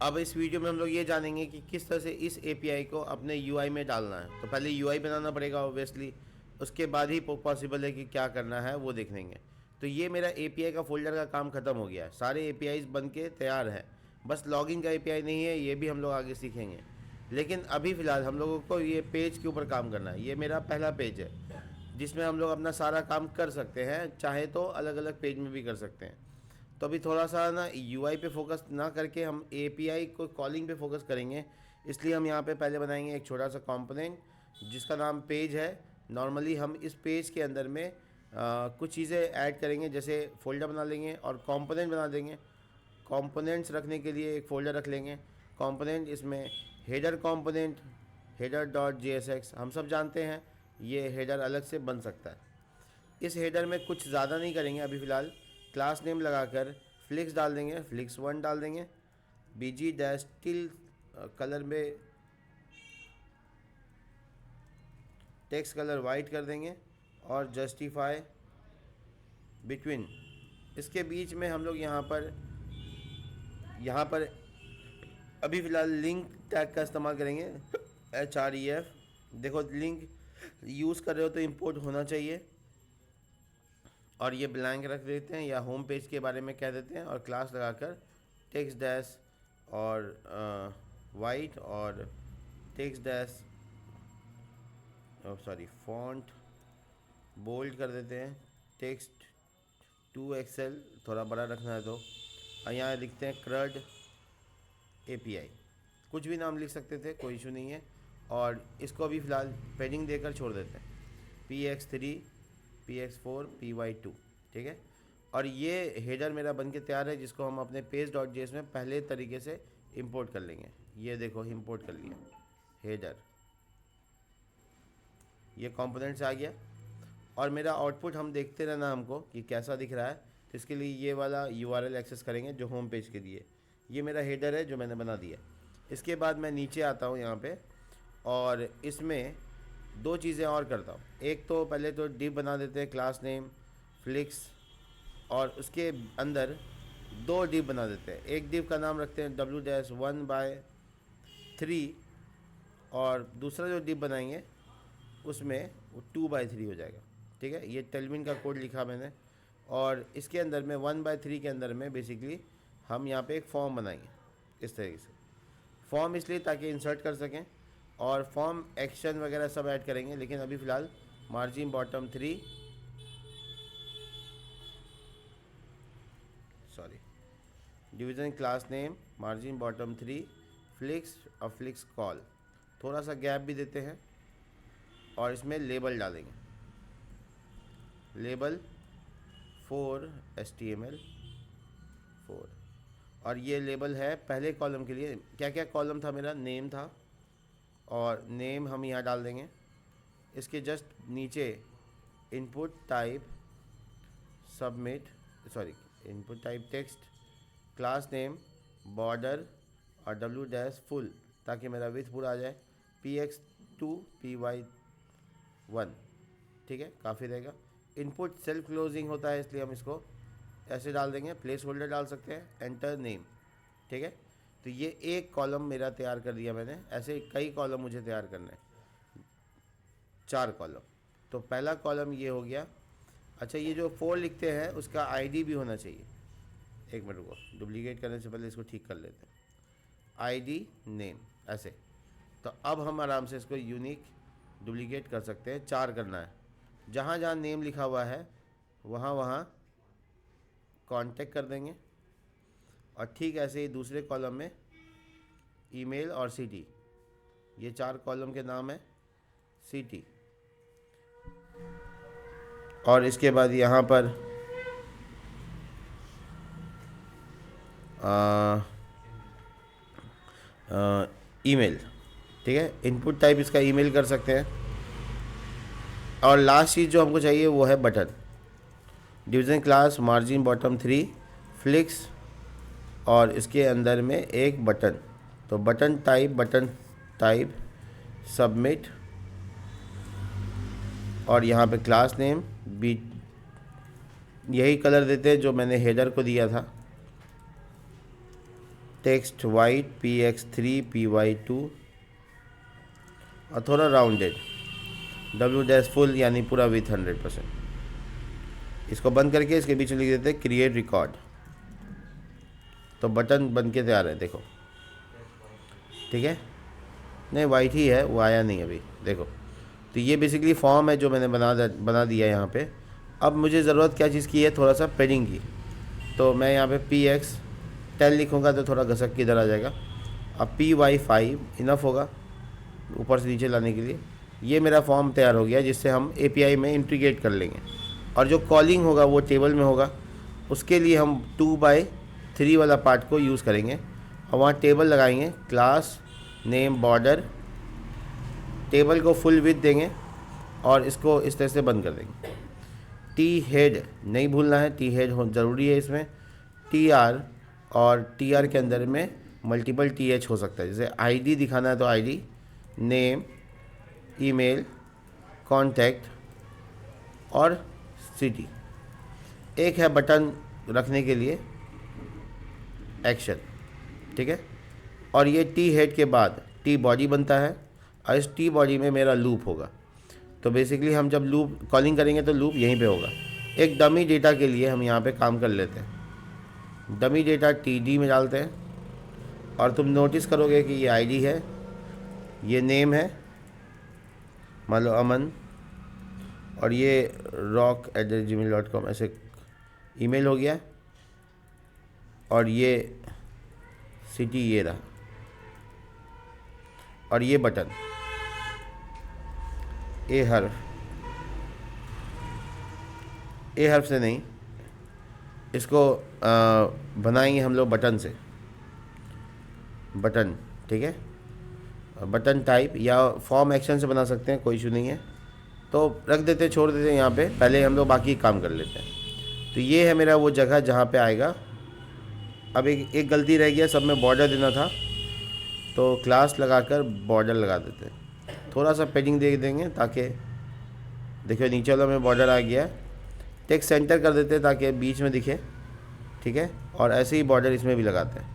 अब इस वीडियो में हम लोग ये जानेंगे कि किस तरह से इस एपीआई को अपने यूआई में डालना है। तो पहले यूआई बनाना पड़ेगा ऑब्वियसली, उसके बाद ही पॉसिबल है कि क्या करना है वो देखेंगे। तो ये मेरा एपीआई का फोल्डर का काम ख़त्म हो गया है, सारे एपीआईज बन के तैयार हैं। बस लॉगिन का एपीआई नहीं है, ये भी हम लोग आगे सीखेंगे। लेकिन अभी फ़िलहाल हम लोगों को ये पेज के ऊपर काम करना है। ये मेरा पहला पेज है जिसमें हम लोग अपना सारा काम कर सकते हैं, चाहे तो अलग अलग पेज में भी कर सकते हैं। तो अभी थोड़ा सा ना यूआई पे फोकस ना करके हम एपीआई को कॉलिंग पे फोकस करेंगे। इसलिए हम यहाँ पे पहले बनाएंगे एक छोटा सा कंपोनेंट जिसका नाम पेज है। नॉर्मली हम इस पेज के अंदर में कुछ चीज़ें ऐड करेंगे, जैसे फोल्डर बना लेंगे और कंपोनेंट बना देंगे। कंपोनेंट्स रखने के लिए एक फ़ोल्डर रख लेंगे कंपोनेंट, इसमें header component, header dot JSX हम सब जानते हैं, ये हेडर अलग से बन सकता है। इस हेडर में कुछ ज़्यादा नहीं करेंगे अभी फ़िलहाल। क्लास नेम लगाकर फ्लिक्स डाल देंगे, फ्लिक्स 1 डाल देंगे। BG डैश टिल कलर में टेक्स्ट कलर वाइट कर देंगे और जस्टिफाई बिटवीन, इसके बीच में हम लोग यहाँ पर अभी फ़िलहाल लिंक टैग का इस्तेमाल करेंगे, HREF। देखो लिंक यूज़ कर रहे हो तो इंपोर्ट होना चाहिए। और ये ब्लैंक रख देते हैं या होम पेज के बारे में कह देते हैं, और क्लास लगाकर टेक्स्ट डैश और वाइट और text dash sorry font bold कर देते हैं। टेक्स्ट 2XL थोड़ा बड़ा रखना है तो, और यहाँ लिखते हैं CRUD API। कुछ भी नाम लिख सकते थे, कोई इशू नहीं है। और इसको अभी फ़िलहाल पेडिंग देकर छोड़ देते हैं, PX3 PX4 PY2, ठीक है। और ये हेडर मेरा बन के तैयार है, जिसको हम अपने page.js में पहले तरीके से इंपोर्ट कर लेंगे। ये देखो इंपोर्ट कर लिया हेडर, ये कंपोनेंट से आ गया। और मेरा आउटपुट हम देखते रहना हमको कि कैसा दिख रहा है। तो इसके लिए ये वाला URL एक्सेस करेंगे जो होम पेज के लिए। ये मेरा हेडर है जो मैंने बना दिया। इसके बाद मैं नीचे आता हूँ यहाँ पे, और इसमें दो चीज़ें और करता हूँ। एक तो पहले तो डिव बना देते हैं, क्लास नेम फ्लिक्स, और उसके अंदर दो डिव बना देते हैं। एक डिव का नाम रखते हैं W-1/3, और दूसरा जो डिव बनाएंगे उसमें वो 2/3 हो जाएगा, ठीक है। ये टेलविन का कोड लिखा मैंने। और इसके अंदर में 1/3 के अंदर में बेसिकली हम यहाँ पे एक फॉर्म बनाएंगे इस तरीके से। फॉर्म इसलिए ताकि इंसर्ट कर सकें, और फॉर्म एक्शन वगैरह सब ऐड करेंगे। लेकिन अभी फ़िलहाल margin bottom 3 sorry division class name margin bottom 3 flix और फ्लिक्स कॉल, थोड़ा सा गैप भी देते हैं। और इसमें लेबल डालेंगे, लेबल 4 HTML4। और ये लेबल है पहले कॉलम के लिए। क्या क्या कॉलम था मेरा, नेम था, और नेम हम यहाँ डाल देंगे। इसके जस्ट नीचे input type submit sorry input type text, class name border और W-फुल, ताकि मेरा विथ पूरा आ जाए, PX2 PY1, ठीक है, काफ़ी रहेगा। इनपुट सेल्फ क्लोजिंग होता है, इसलिए हम इसको ऐसे डाल देंगे। प्लेस होल्डर डाल सकते हैं, एंटर नेम, ठीक है। तो ये एक कॉलम मेरा तैयार कर दिया मैंने। ऐसे कई कॉलम मुझे तैयार करना है, 4 कॉलम। तो पहला कॉलम ये हो गया। अच्छा, ये जो 4 लिखते हैं उसका ID भी होना चाहिए। एक मिनट को डुप्लीकेट करने से पहले इसको ठीक कर लेते हैं, ID नेम ऐसे। तो अब हम आराम से इसको यूनिक डुप्लीकेट कर सकते हैं। 4 करना है, जहाँ जहाँ नेम लिखा हुआ है वहाँ वहाँ कांटेक्ट कर देंगे। और ठीक ऐसे ही दूसरे कॉलम में ईमेल और सिटी, ये 4 कॉलम के नाम है, सिटी। और इसके बाद यहाँ पर ईमेल, ठीक है। इनपुट टाइप इसका ईमेल कर सकते हैं। और लास्ट चीज़ जो हमको चाहिए वो है button, division class margin bottom 3 flix, और इसके अंदर में एक बटन। तो बटन टाइप सबमिट, और यहाँ पे क्लास नेम भी यही कलर देते हैं जो मैंने हेडर को दिया था। टेक्स्ट वाइट px3 py2 और थोड़ा राउंडेड w डैश फुल यानी पूरा विथ 100%। इसको बंद करके इसके बीच में लिख देते हैं क्रिएट रिकॉर्ड। तो बटन बन के तैयार है, देखो ठीक है। नहीं वाइट ही है, वो आया नहीं अभी, देखो। तो ये बेसिकली फॉर्म है जो मैंने बना दिया यहाँ पे। अब मुझे ज़रूरत क्या चीज़ की है, थोड़ा सा पेडिंग की। तो मैं यहाँ पे px10 लिखूँगा तो थोड़ा घसक के इधर आ जाएगा। अब py5 इनफ होगा ऊपर से नीचे लाने के लिए। ये मेरा फॉर्म तैयार हो गया जिससे हम API में इंटीग्रेट कर लेंगे। और जो कॉलिंग होगा वो टेबल में होगा, उसके लिए हम 2x3 वाला पार्ट को यूज़ करेंगे और वहाँ टेबल लगाएंगे, क्लास नेम बॉर्डर, टेबल को फुल विड्थ देंगे और इसको इस तरह से बंद कर देंगे। टी हेड नहीं भूलना है, टी हेड ज़रूरी है इसमें। TR और TR के अंदर में मल्टीपल TH हो सकता है। जैसे ID दिखाना है तो ID, नेम, ईमेल, कॉन्टैक्ट और सिटी। एक है बटन रखने के लिए एक्शन, ठीक है। और ये टी हेड के बाद टी बॉडी बनता है और इस टी बॉडी में मेरा लूप होगा। तो बेसिकली हम जब लूप कॉलिंग करेंगे तो लूप यहीं पे होगा। एक डमी डेटा के लिए हम यहाँ पे काम कर लेते हैं। डमी डेटा TD में डालते हैं और तुम नोटिस करोगे कि ये ID है, ये नेम है, मान लो अमन, और ये rock@gmail.com ऐसे ईमेल हो गया, और ये सिटी ये रहा, और ये बटन ए हर्फ से नहीं, इसको बनाएंगे हम लोग बटन से, बटन, ठीक है। बटन टाइप या फॉर्म एक्शन से बना सकते हैं, कोई इशू नहीं है। तो रख देते हैं, छोड़ देते हैं यहाँ पे, पहले हम लोग बाकी काम कर लेते हैं। तो ये है मेरा वो जगह जहाँ पे आएगा। अब एक गलती रह गया, सब में बॉर्डर देना था, तो क्लास लगाकर बॉर्डर लगा देते हैं। थोड़ा सा पेडिंग दे देंगे ताकि देखो नीचे वाला में बॉर्डर आ गया। टेक्स्ट सेंटर कर देते हैं ताकि बीच में दिखे, ठीक है। और ऐसे ही बॉर्डर इसमें भी लगाते हैं,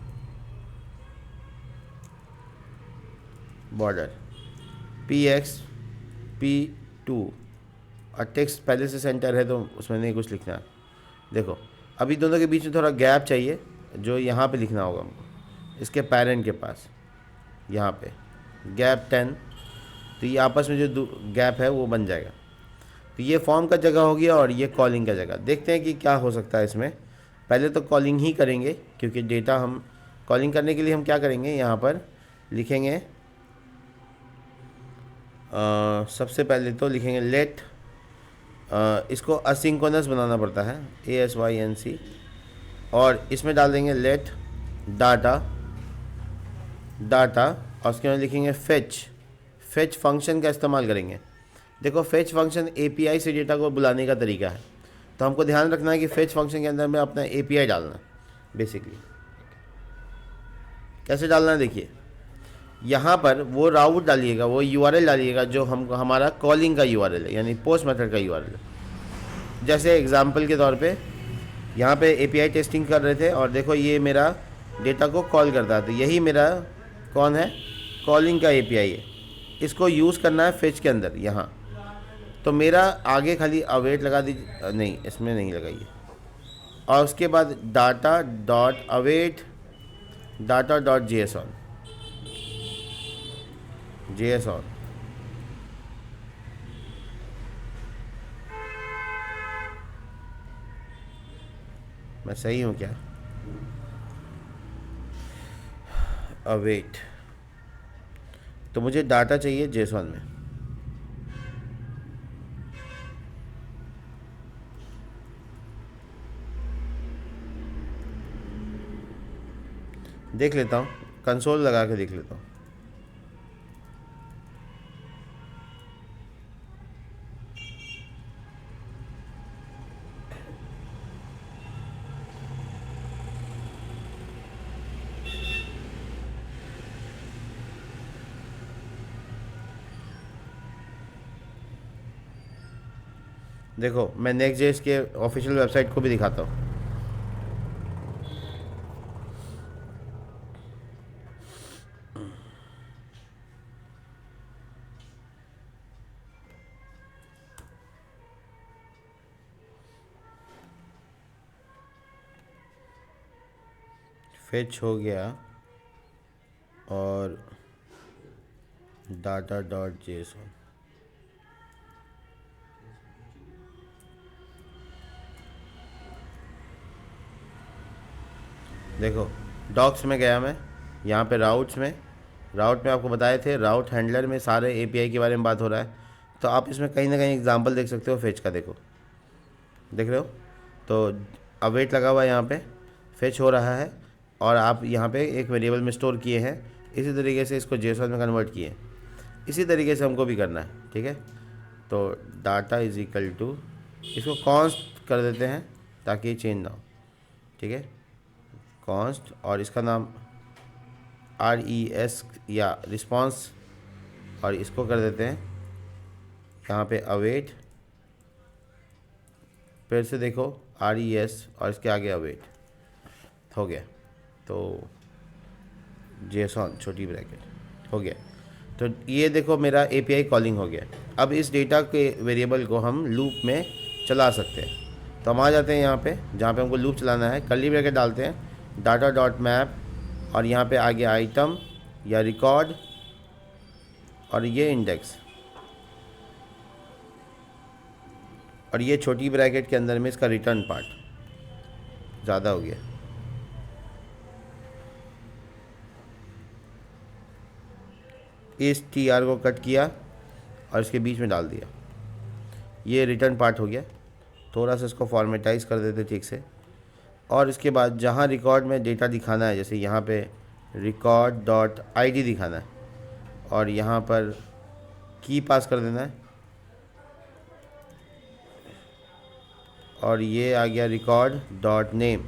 बॉर्डर px_p2 और टेक्स्ट पहले से सेंटर है तो उसमें नहीं कुछ लिखना है। देखो अभी दोनों के बीच में थोड़ा गैप चाहिए, जो यहाँ पे लिखना होगा हमको, इसके पेरेंट के पास यहाँ पे गैप 10। तो ये आपस में जो गैप है वो बन जाएगा। तो ये फॉर्म का जगह हो गया और ये कॉलिंग का जगह। देखते हैं कि क्या हो सकता है इसमें। पहले तो कॉलिंग ही करेंगे क्योंकि डेटा हम कॉलिंग करने के लिए हम क्या करेंगे, यहाँ पर लिखेंगे सबसे पहले तो लिखेंगे लेट, इसको असिंक्रोनस बनाना पड़ता है, ASYNC, और इसमें डाल देंगे लेट डाटा और उसके बाद लिखेंगे फेच फंक्शन का इस्तेमाल करेंगे। देखो फेच फंक्शन API से डेटा को बुलाने का तरीका है, तो हमको ध्यान रखना है कि फेच फंक्शन के अंदर में अपना API डालना है। बेसिकली कैसे डालना है, देखिए यहाँ पर वो राउट डालिएगा, वो URL डालिएगा जो हमारा कॉलिंग का URL है, यानी पोस्ट मेथड का URL है। जैसे एग्जांपल के तौर पे यहाँ पे API टेस्टिंग कर रहे थे और देखो ये मेरा डेटा को कॉल करता है, तो यही मेरा कौन है, कॉलिंग का API है। इसको यूज़ करना है फेच के अंदर यहाँ। तो मेरा आगे खाली अवेट लगा दीजिए, नहीं इसमें नहीं लगाइए, और उसके बाद data dot await data dot JSON मैं सही हूँ क्या, अवेट। तो मुझे डाटा चाहिए JSON में। देख लेता हूँ, कंसोल लगा के देख लेता हूँ। देखो मैं नेक्स्ट.js के ऑफिशियल वेबसाइट को भी दिखाता हूँ। फेच हो गया और डाटा डॉट जेसन, देखो डॉक्स में गया मैं, यहाँ पे राउट्स में, राउट में आपको बताए थे, राउट हैंडलर में सारे एपीआई के बारे में बात हो रहा है। तो आप इसमें कहीं ना कहीं एग्जांपल देख सकते हो फेच का, देखो देख रहे हो, तो अवेट लगा हुआ है यहाँ पे, फेच हो रहा है और आप यहाँ पे एक वेरिएबल में स्टोर किए हैं। इसी तरीके से इसको जेसन में कन्वर्ट किए हैं, इसी तरीके से हमको भी करना है, ठीक है। तो डाटा इज इक्वल टू, इसको कॉन्स्ट कर देते हैं ताकि ये चेंज ना हो, ठीक है, कॉन्स्ट, और इसका नाम RES या रिस्पॉन्स, और इसको कर देते हैं यहाँ पे अवेट, फिर से देखो RES और इसके आगे अवेट हो गया, तो जेसन छोटी ब्रैकेट हो गया। तो ये देखो मेरा एपीआई कॉलिंग हो गया। अब इस डेटा के वेरिएबल को हम लूप में चला सकते हैं। तो हम आ जाते हैं यहाँ पे जहाँ पे हमको लूप चलाना है, कर्ली ब्रैकेट डालते हैं, डाटा डॉट मैप, और यहाँ पे आगे आइटम या रिकॉर्ड और ये इंडेक्स, और ये छोटी ब्रैकेट के अंदर में इसका रिटर्न पार्ट ज़्यादा हो गया। इस TR को कट किया और इसके बीच में डाल दिया, ये रिटर्न पार्ट हो गया। थोड़ा सा इसको फॉर्मेटाइज कर देते ठीक से, और इसके बाद जहाँ रिकॉर्ड में डेटा दिखाना है, जैसे यहाँ पे रिकॉर्ड डॉट ID दिखाना है और यहाँ पर की पास कर देना है, और ये आ गया रिकॉर्ड डॉट नेम,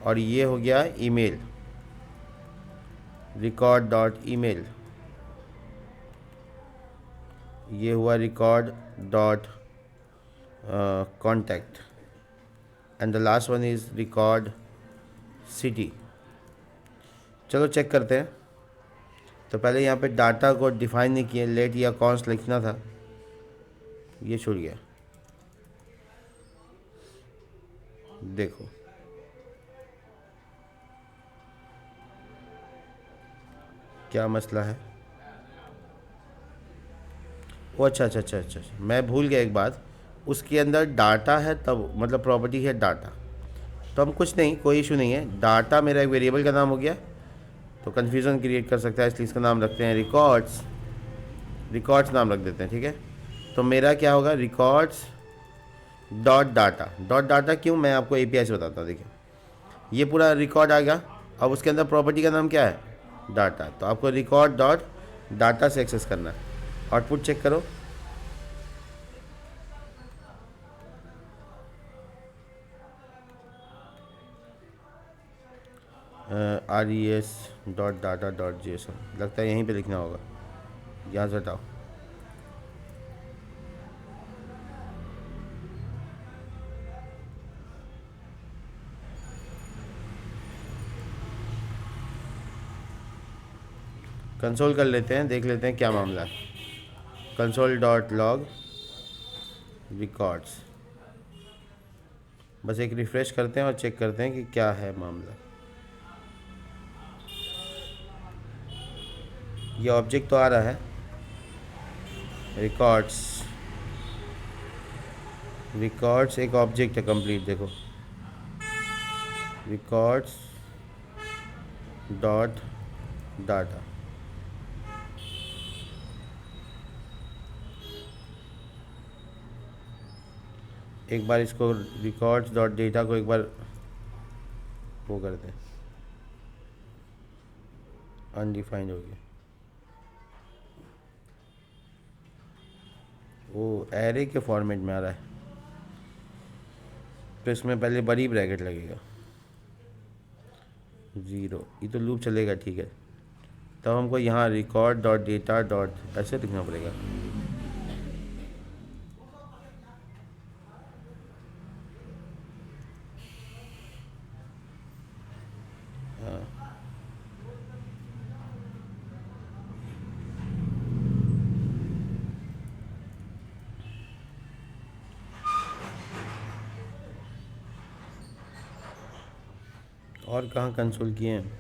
और ये हो गया ईमेल, रिकॉर्ड डॉट ईमेल, ये हुआ record dot contact, and the last one is record city. चलो चेक करते हैं। तो पहले यहाँ पे डाटा को डिफाइन नहीं किए, लेट या कॉन्स्ट लिखना था, ये छूट गया, देखो क्या मसला है। ओ अच्छा अच्छा अच्छा अच्छा अच्छा, मैं भूल गया एक बात, उसके अंदर डाटा है, तब मतलब प्रॉपर्टी है डाटा, तो हम कुछ नहीं, कोई इशू नहीं है, डाटा मेरा एक वेरिएबल का नाम हो गया, तो कन्फ्यूज़न क्रिएट कर सकता है, इसलिए इसका नाम रखते हैं रिकॉर्ड्स, रिकॉर्ड्स नाम रख देते हैं, ठीक है। तो मेरा क्या होगा, records dot data, dot data क्यों, मैं आपको एपीआई से बताता हूँ। देखिए ये पूरा रिकॉर्ड आ गया, अब उसके अंदर प्रॉपर्टी का नाम क्या है, डाटा, तो आपको रिकॉर्ड डॉट डाटा से एक्सेस करना है। आउटपुट चेक करो, RES dot data dot JSON, लगता है यहीं पे लिखना होगा, यहाँ से हटाओ, कंसोल कर लेते हैं, देख लेते हैं क्या मामला है। कंसोल डॉट लॉग रिकॉर्ड्स, बस एक रिफ़्रेश करते हैं और चेक करते हैं कि क्या है मामला। ये ऑब्जेक्ट तो आ रहा है, रिकॉर्ड्स, रिकॉर्ड्स एक ऑब्जेक्ट है कंप्लीट, देखो रिकॉर्ड्स डॉट डाटा, एक बार इसको रिकॉर्ड्स डॉट डेटा को एक बार वो कर दें, अनडिफाइंड हो गया, वो एरे के फॉर्मेट में आ रहा है, तो इसमें पहले बड़ी ब्रैकेट लगेगा, 0, ये तो लूप चलेगा, ठीक है। तब हमको यहाँ रिकॉर्ड डॉट डेटा डॉट ऐसे लिखना पड़ेगा, और कहाँ कंसोल किए हैं?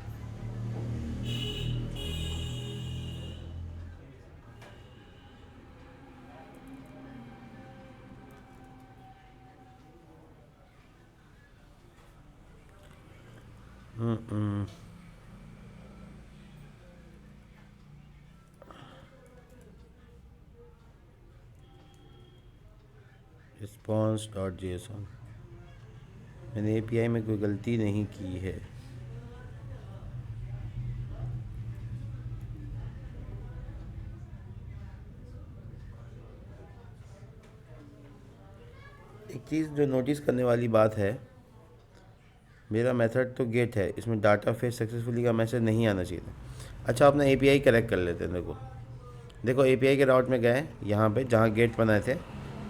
response.json। मैंने एपीआई में कोई गलती नहीं की है। एक चीज़ जो नोटिस करने वाली बात है, मेरा मेथड तो गेट है, इसमें डाटा फेच सक्सेसफुली का मैसेज नहीं आना चाहिए था। अच्छा, अपना एपीआई करेक्ट कर लेते हैं। देखो एपीआई के राउट में गए, यहाँ पे जहाँ गेट बनाए थे,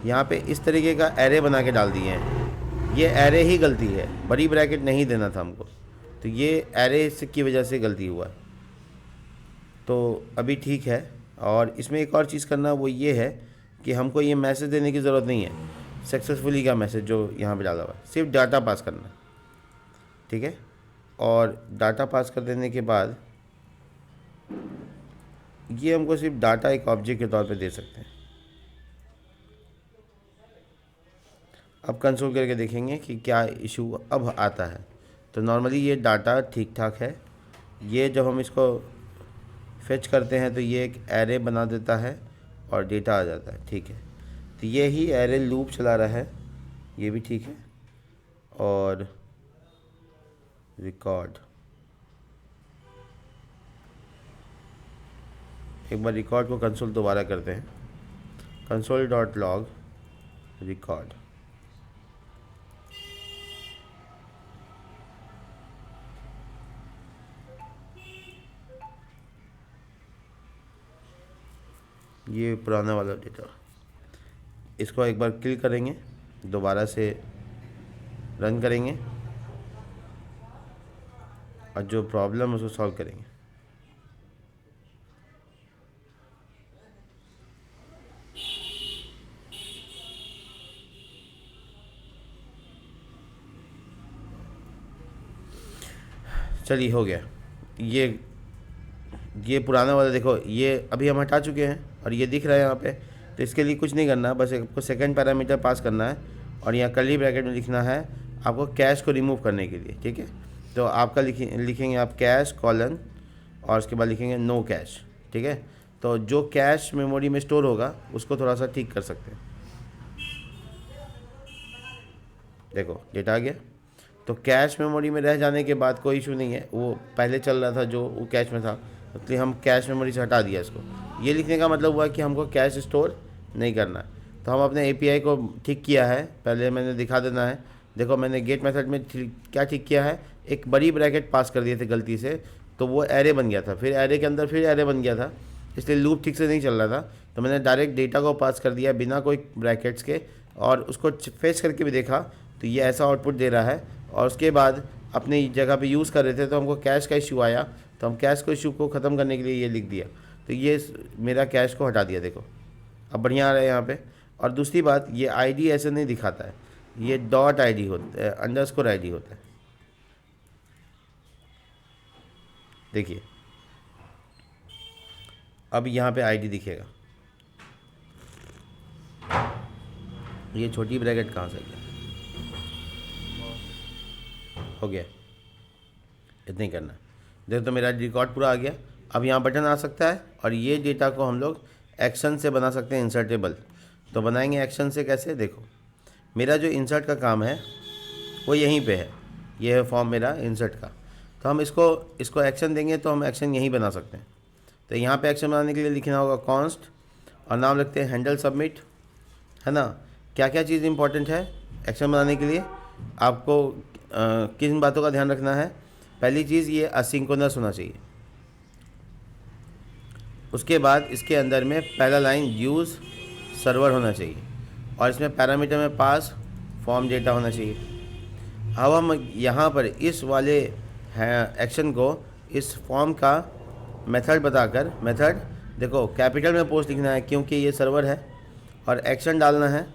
यहाँ पे इस तरीके का एरे बना के डाल दिए हैं। ये एरे ही गलती है, बड़ी ब्रैकेट नहीं देना था हमको, तो ये एरे की वजह से गलती हुआ। तो अभी ठीक है। और इसमें एक और चीज़ करना, वो ये है कि हमको ये मैसेज देने की ज़रूरत नहीं है, सक्सेसफुली का मैसेज जो यहाँ पे डाला हुआ है, सिर्फ डाटा पास करना है, ठीक है। और डाटा पास कर देने के बाद ये हमको सिर्फ डाटा एक ऑब्जेक्ट के तौर पे दे सकते हैं। अब कंसोल करके देखेंगे कि क्या इशू अब आता है। तो नॉर्मली ये डाटा ठीक ठाक है। ये जब हम इसको फेच करते हैं तो ये एक एरे बना देता है और डेटा आ जाता है, ठीक है। तो ये ही एरे लूप चला रहा है, ये भी ठीक है। और रिकॉर्ड, एक बार रिकॉर्ड को कंसोल दोबारा करते हैं, console.log रिकॉर्ड। ये पुराना वाला डेटा, इसको एक बार किल करेंगे, दोबारा से रन करेंगे और जो प्रॉब्लम है उसको सॉल्व करेंगे। चलिए हो गया। ये पुराना वाला देखो, ये अभी हम हटा चुके हैं और ये दिख रहा है यहाँ पे। तो इसके लिए कुछ नहीं करना, बस आपको सेकंड पैरामीटर पास करना है और यहाँ कर्ली ब्रैकेट में लिखना है आपको कैश को रिमूव करने के लिए, ठीक है। तो आपका लिखेंगे आप कैश कॉलन और उसके बाद लिखेंगे नो कैश, ठीक है। तो जो कैश मेमोरी में स्टोर होगा उसको थोड़ा सा ठीक कर सकते हैं। देखो डेटा आ गया। तो कैश मेमोरी में रह जाने के बाद कोई इशू नहीं है, वो पहले चल रहा था जो वो कैश में था, इसलिए हम कैश मेमोरी से हटा दिया इसको। ये लिखने का मतलब हुआ कि हमको कैश स्टोर नहीं करना। तो हम अपने एपीआई को ठीक किया है, पहले मैंने दिखा देना है। देखो मैंने गेट मेथड में क्या ठीक किया है, एक बड़ी ब्रैकेट पास कर दिए थे गलती से, तो वो एरे बन गया था, फिर एरे के अंदर फिर एरे बन गया था, इसलिए लूप ठीक से नहीं चल रहा था। तो मैंने डायरेक्ट डेटा को पास कर दिया बिना कोई ब्रैकेट्स के, और उसको फेच करके भी देखा तो ये ऐसा आउटपुट दे रहा है। और उसके बाद अपनी जगह पे यूज़ कर रहे थे तो हमको कैश का इशू आया, तो हम कैश को इशू को ख़त्म करने के लिए ये लिख दिया। तो ये मेरा कैश को हटा दिया, देखो अब बढ़िया आ रहा है यहाँ पे। और दूसरी बात, ये आईडी ऐसे नहीं दिखाता है, ये डॉट आईडी होता है, अंडरस्कोर आईडी होता है। देखिए अब यहाँ पे आईडी दिखेगा। ये छोटी ब्रैकेट कहाँ से गया, हो गया, इतना ही करना। देखो तो मेरा रिकॉर्ड पूरा आ गया। अब यहाँ बटन आ सकता है और ये डेटा को हम लोग एक्शन से बना सकते हैं, इंसर्टेबल। तो बनाएंगे एक्शन से कैसे, देखो मेरा जो इंसर्ट का काम है वो यहीं पे है, ये है फॉर्म मेरा इंसर्ट का। तो हम इसको एक्शन देंगे तो हम एक्शन यहीं बना सकते हैं। तो यहाँ पे एक्शन बनाने के लिए लिखना होगा कॉन्स्ट और नाम रखते हैं हैंडल सबमिट, है ना। क्या क्या चीज़ इंपॉर्टेंट है एक्शन बनाने के लिए, आपको किन बातों का ध्यान रखना है। पहली चीज़ ये असिंक्रोनस होना चाहिए। उसके बाद इसके अंदर में पहला लाइन यूज़ सर्वर होना चाहिए और इसमें पैरामीटर में पास फॉर्म डेटा होना चाहिए। अब हम यहाँ पर इस वाले एक्शन को इस फॉर्म का मेथड बताकर, मेथड देखो कैपिटल में पोस्ट लिखना है क्योंकि ये सर्वर है, और एक्शन डालना है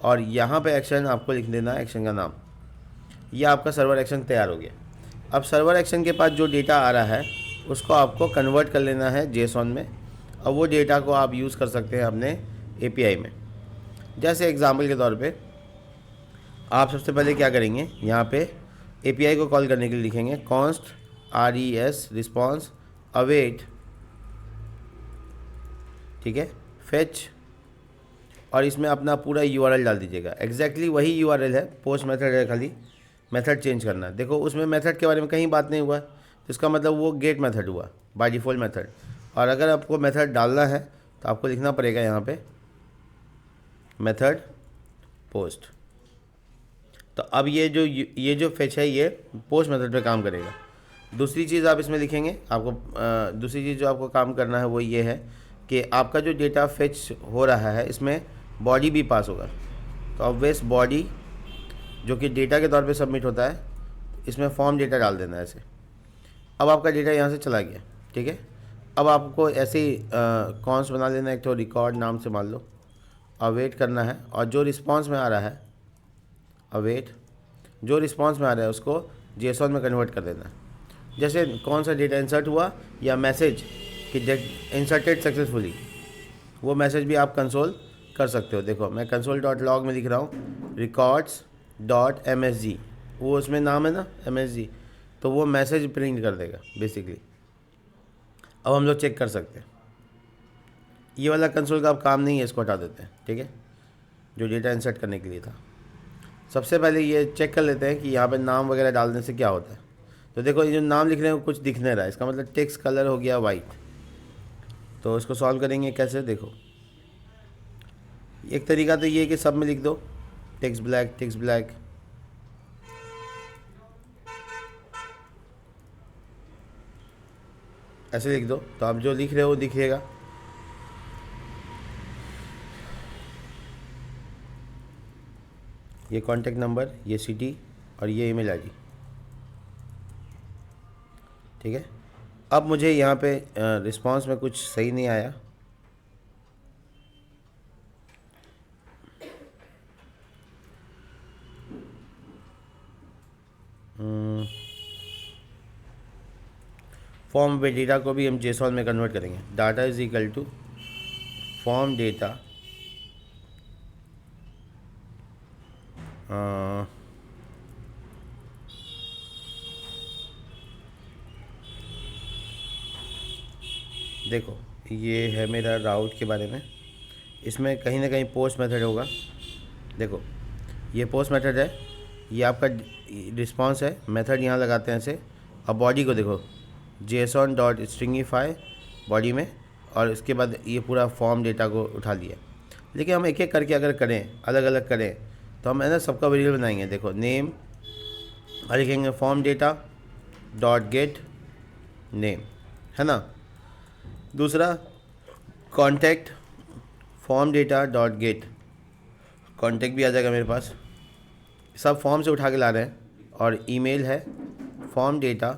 और यहाँ पे एक्शन आपको लिख देना है एक्शन का नाम। ये आपका सर्वर एक्शन तैयार हो गया। अब सर्वर एक्शन के पास जो डेटा आ रहा है उसको आपको कन्वर्ट कर लेना है जेसॉन में, और वो डेटा को आप यूज़ कर सकते हैं अपने एपीआई में। जैसे एग्जांपल के तौर पे आप सबसे पहले क्या करेंगे, यहाँ पे एपीआई को कॉल करने के लिए लिखेंगे कॉन्स्ट res रिस्पॉन्स अवेट, ठीक है, फेच, और इसमें अपना पूरा यूआरएल डाल दीजिएगा। एग्जैक्टली वही यूआरएल है, पोस्ट मेथड है, खाली मेथड चेंज करना है। देखो उसमें मेथड के बारे में कहीं बात नहीं हुआ, तो इसका मतलब वो गेट मेथड हुआ बाय डिफ़ॉल्ट मेथड। और अगर आपको मेथड डालना है तो आपको लिखना पड़ेगा यहाँ पे मेथड पोस्ट। तो अब ये जो फेच है ये पोस्ट मेथड पे काम करेगा। दूसरी चीज़ आप इसमें लिखेंगे, आपको दूसरी चीज़ जो आपको काम करना है वो ये है कि आपका जो डेटा फेच हो रहा है इसमें बॉडी भी पास होगा। तो ऑब्वियस बॉडी जो कि डेटा के तौर पे सबमिट होता है, इसमें फॉर्म डेटा डाल देना है ऐसे। अब आपका डेटा यहाँ से चला गया, ठीक है। अब आपको ऐसे ही कॉन्स बना लेना, एक तो रिकॉर्ड नाम से मान लो, अवेट करना है, और जो रिस्पॉन्स में आ रहा है अवेट, जो रिस्पॉन्स में आ रहा है उसको जेसॉन में कन्वर्ट कर देना है। जैसे कौन सा डेटा इंसर्ट हुआ या मैसेज कि इंसर्टेड सक्सेसफुली, वो मैसेज भी आप कंसोल कर सकते हो। देखो मैं console.log में लिख रहा हूँ records.msg, वो उसमें नाम है ना msg, तो वो मैसेज प्रिंट कर देगा बेसिकली। अब हम लोग चेक कर सकते हैं, ये वाला कंसोल का अब काम नहीं है, इसको हटा देते हैं, ठीक है, जो डेटा इंसर्ट करने के लिए था। सबसे पहले ये चेक कर लेते हैं कि यहाँ पे नाम वगैरह डालने से क्या होता है। तो देखो ये जो नाम लिख रहे हैं कुछ दिख नहीं रहा है, इसका मतलब टेक्स्ट कलर हो गया वाइट। तो इसको सॉल्व करेंगे कैसे, देखो एक तरीका तो ये है कि सब में लिख दो टेक्स्ट ब्लैक, ऐसे लिख दो, तो आप जो लिख रहे हो वो दिखेगा। ये कॉन्टैक्ट नंबर, ये सिटी, और ये ईमेल आईडी, ठीक है। अब मुझे यहाँ पे रिस्पांस में कुछ सही नहीं आया, फॉर्म डेटा को भी हम जेसॉन में कन्वर्ट करेंगे। Data is equal to form data देखो ये है मेरा राउट के बारे में, इसमें कहीं ना कहीं पोस्ट मेथड होगा। देखो ये पोस्ट मेथड है, ये आपका रिस्पांस है, मेथड यहाँ लगाते हैं ऐसे। अब बॉडी को देखो json.stringify बॉडी में, और इसके बाद ये पूरा फॉर्म डेटा को उठा लिया। लेकिन हम एक एक करके अगर करें, अलग अलग करें, तो हम है ना सबका वेरिएबल बनाएंगे। देखो नेम और लिखेंगे form data dot gate name, है ना। दूसरा contact form data dot gate contact भी आ जाएगा मेरे पास, सब फॉर्म से उठा के ला रहे हैं। और ईमेल है फॉर्म डेटा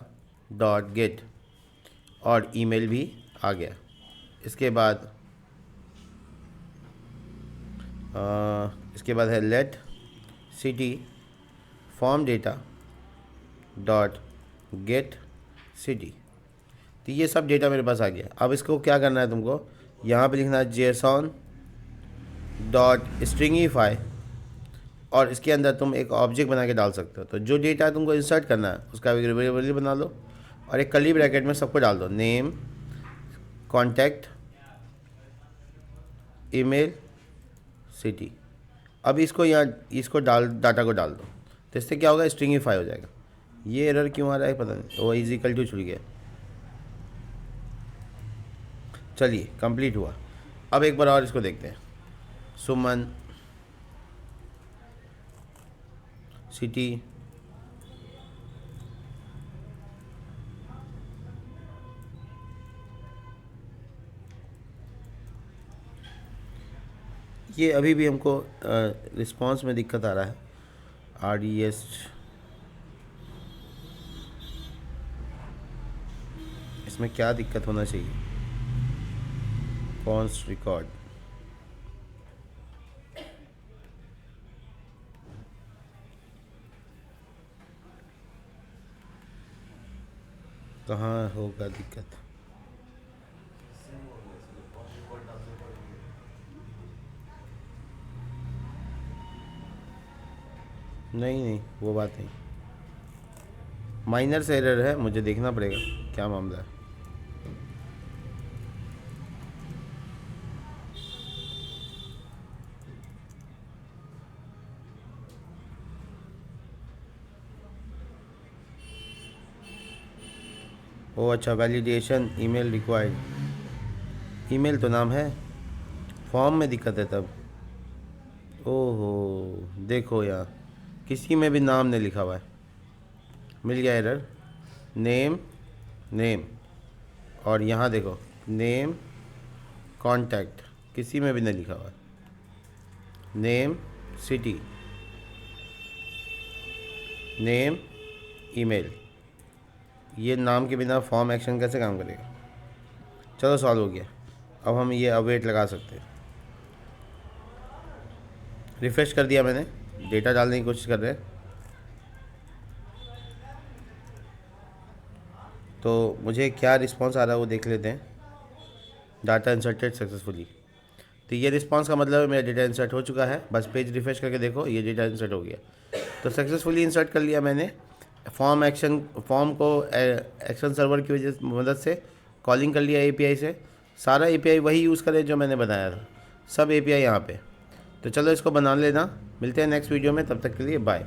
डॉट गेट, और ईमेल भी आ गया। इसके बाद है let city form data dot get city. तो ये सब डेटा मेरे पास आ गया। अब इसको क्या करना है तुमको, यहाँ पे लिखना है जेसॉन डॉट स्ट्रिंगीफाई, और इसके अंदर तुम एक ऑब्जेक्ट बना के डाल सकते हो। तो जो डेटा तुमको इंसर्ट करना है उसका वेरिएबल बना लो, और एक कर्ली ब्रैकेट में सबको डाल दो, नेम कॉन्टैक्ट ईमेल सिटी। अब इसको डाटा को डाल दो, तो इससे क्या होगा, स्ट्रिंगीफाई हो जाएगा। ये एरर क्यों आ रहा है पता नहीं, वो इज इक्वल टू छुड़ गया। चलिए कंप्लीट हुआ। अब एक बार और इसको देखते हैं, सुमन सिटी, ये अभी भी हमको रिस्पांस में दिक्कत आ रहा है। RDS इसमें क्या दिक्कत होना चाहिए, कॉन्स्ट रिकॉर्ड, कहाँ होगा दिक्कत? नहीं नहीं, वो बात नहीं, माइनर से एरर है, मुझे देखना पड़ेगा क्या मामला है। ओ अच्छा, वैलिडेशन ईमेल रिक्वायर्ड, ईमेल तो नाम है, फॉर्म में दिक्कत है तब। ओहो, देखो यहाँ किसी में भी नाम नहीं लिखा हुआ है, मिल गया एरर। नेम, नेम, और यहाँ देखो नेम कॉन्टैक्ट, किसी में भी नहीं लिखा हुआ है। नेम सिटी, नेम ईमेल, ये नाम के बिना फॉर्म एक्शन कैसे काम करेगा? चलो सॉल्व हो गया, अब हम ये अवेट लगा सकते हैं। रिफ़्रेश कर दिया मैंने, डेटा डालने की कोशिश कर रहे हैं, तो मुझे क्या रिस्पांस आ रहा है वो देख लेते हैं। डाटा इंसर्टेड सक्सेसफुली, तो ये रिस्पांस का मतलब है मेरा डेटा इंसर्ट हो चुका है। बस पेज रिफ्रेश करके देखो, ये डेटा इंसर्ट हो गया। तो सक्सेसफुली इंसर्ट कर लिया मैंने फॉर्म एक्शन, फॉर्म को एक्शन सर्वर की वजह मदद से कॉलिंग कर लिया एपीआई से। सारा एपीआई वही यूज़ करें जो मैंने बनाया था, सब एपीआई यहाँ पे। तो चलो इसको बना लेना, मिलते हैं नेक्स्ट वीडियो में, तब तक के लिए बाय।